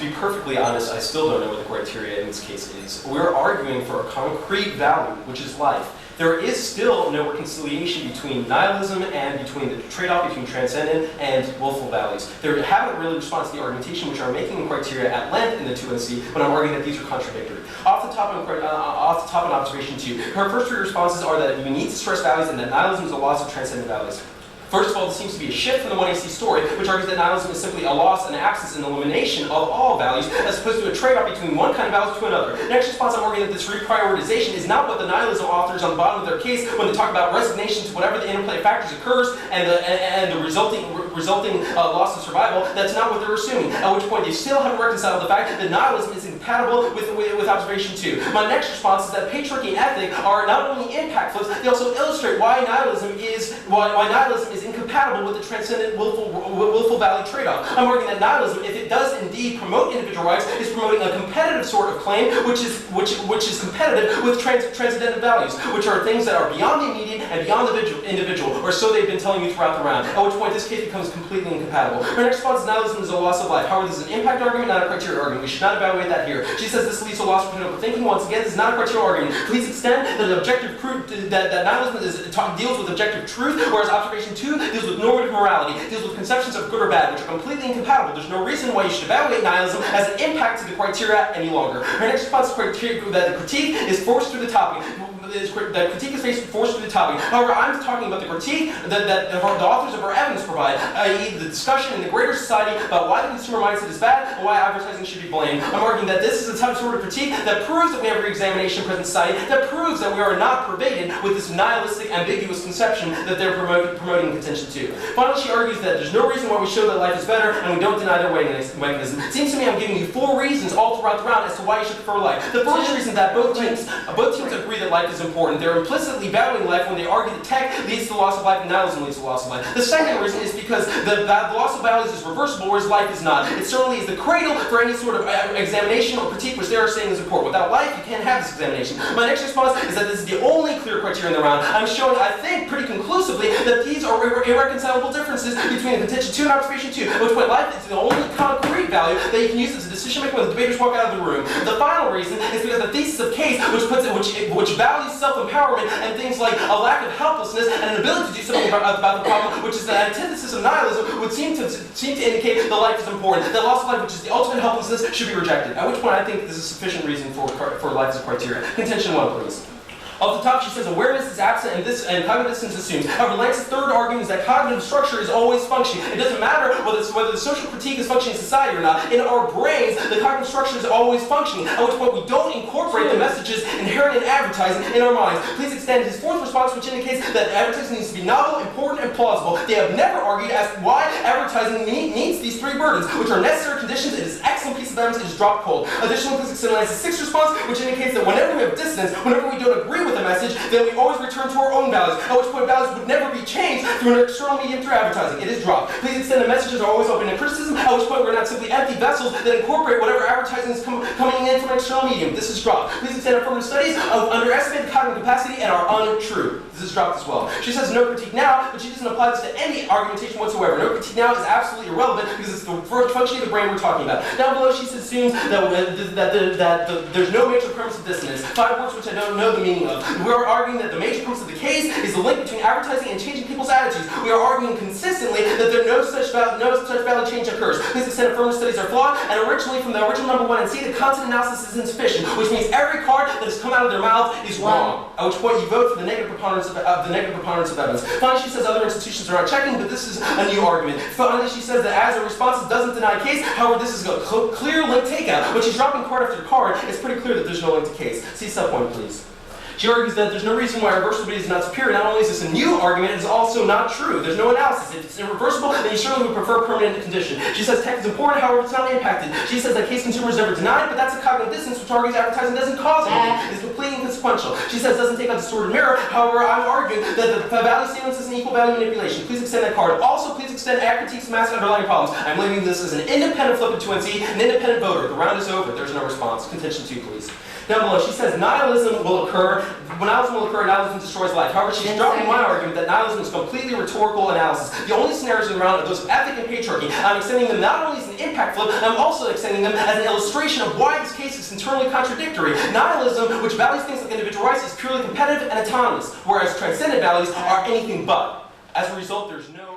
be perfectly honest, I still don't know what the criteria in this case is. We're arguing for a concrete value, which is life. There is still no reconciliation between nihilism and between the trade-off between transcendent and willful values. They haven't really responded to the argumentation which I'm making in criteria at length in the 2NC when I'm arguing that these are contradictory. Off the top of observation 2, her first three responses are that you need to stress values and that nihilism is a loss of transcendent values. First of all, this seems to be a shift from the 1AC story, which argues that nihilism is simply a loss, an absence, and elimination of all values, as opposed to a trade-off between one kind of values to another. Next response, I'm arguing that this reprioritization is not what the nihilism authors on the bottom of their case when they talk about resignation to whatever the interplay of factors occurs and the resulting loss of survival. That's not what they're assuming. At which point, they still haven't reconciled the fact that nihilism is incompatible with observation 2. My next response is that patriarchy and ethic are not only impact flips, they also illustrate why nihilism is incompatible with the transcendent willful value trade-off. I'm arguing that nihilism, if it does indeed promote individual rights, is promoting a competitive sort of claim, which is competitive with transcendental values, which are things that are beyond the immediate and beyond the individual, or so they've been telling you throughout the round. At which point, this case becomes completely incompatible. Her next response is nihilism is a loss of life. However, this is an impact argument, not a criteria argument. We should not evaluate that here. She says this leads to a loss of critical thinking. Once again, this is not a criteria argument. Please extend that that nihilism deals with objective truth, whereas observation 2 deals with normative morality, deals with conceptions of good or bad, which are completely incompatible. There's no reason why you should evaluate nihilism as an impact to the criteria any longer. Her next response is that the critique is forced through the topic. That critique is forced through the topic. However, I'm talking about the critique that the authors of our evidence provide, i.e. the discussion in the greater society about why the consumer mindset is bad and why advertising should be blamed. I'm arguing that this is the type of sort of critique that proves that we have re-examination in present society, that proves that we are not pervaded with this nihilistic, ambiguous conception that they're promoting in contention 2. Finally, she argues that there's no reason why we show that life is better and we don't deny their mechanism. It seems to me I'm giving you 4 reasons all throughout the round as to why you should prefer life. The first reason that both teams agree that life is important. They're implicitly valuing life when they argue that tech leads to the loss of life and nihilism leads to the loss of life. The second reason is because the loss of values is reversible, whereas life is not. It certainly is the cradle for any sort of examination or critique which they are saying is important. Without life, you can't have this examination. My next response is that this is the only clear criteria in the round. I'm showing, I think, pretty conclusively that these are irreconcilable differences between the contention 2 and observation 2, at which point life is the only concrete value that you can use as a decision maker when the debaters walk out of the room. The final reason is because the thesis of case, which values self-empowerment and things like a lack of helplessness and an ability to do something about the problem, which is the antithesis of nihilism, would seem to indicate that life is important. That loss of life, which is the ultimate helplessness, should be rejected. At which point I think this is sufficient reason for life as a criteria. Contention 1, please. Off the top, she says awareness is absent and cognitive distance assumes. However, Lance's third argument is that cognitive structure is always functioning. It doesn't matter whether the social critique is functioning in society or not. In our brains, the cognitive structure is always functioning, at which point we don't incorporate the messages inherent in advertising in our minds. Please extend his fourth response, which indicates that advertising needs to be novel, important, and plausible. They have never argued as to why advertising meets these 3 burdens, which are necessary conditions. It is an excellent piece of evidence. It is dropped cold. Additionally, please extend Lance's sixth response, which indicates that whenever we have dissonance, whenever we don't agree with the message, then we always return to our own values, at which point values would never be changed through an external medium through advertising. It is dropped. Please extend the messages are always open to criticism, at which point we're not simply empty vessels that incorporate whatever advertising is coming in from an external medium. This is dropped. Please extend affirmative studies of underestimated cognitive capacity and are untrue. This is dropped as well. She says no critique now, but she doesn't apply this to any argumentation whatsoever. No critique now is absolutely irrelevant because it's the function of the brain we're talking about. Down below, she assumes that there's no major premise of dissonance. 5 words which I don't know the meaning of. We're arguing that the major premise of the case is the link between advertising and changing people's attitudes. We are arguing consistently that no such valid change occurs. Please extend affirmative studies are flawed, and originally from the original number 1 and C, the content analysis is insufficient, which means every card that has come out of their mouth is wrong. At which point you vote for the negative preponderance of evidence. Finally, she says other institutions are not checking, but this is a new argument. Finally, she says that as a response, it doesn't deny case. However, this is a clear link takeout. When she's dropping card after card, it's pretty clear that there's no link to case. See subpoint, please. She argues that there's no reason why reversibility is not superior. Not only is this a new argument, it's also not true. There's no analysis. If it's irreversible, then you surely would prefer permanent condition. She says tech is important, however, it's not impacted. She says that case consumers never denied, but that's a cognitive dissonance, which argues advertising doesn't cause anything. It's completely inconsequential. She says doesn't take on distorted mirror. However, I'm arguing that the value statements is an equal value manipulation. Please extend that card. Also, please extend critiques to mask underlying problems. I'm leaving this as an independent flip at 2NC, an independent voter. The round is over. There's no response. Contention 2, please. down below. She says nihilism will occur. When nihilism will occur, nihilism destroys life. However, she's dropping my argument that nihilism is completely rhetorical analysis. The only scenarios around are those of ethic and patriarchy. And I'm extending them not only as an impact flip, I'm also extending them as an illustration of why this case is internally contradictory. Nihilism, which values things like individual rights, is purely competitive and autonomous, whereas transcendent values are anything but. As a result, there's no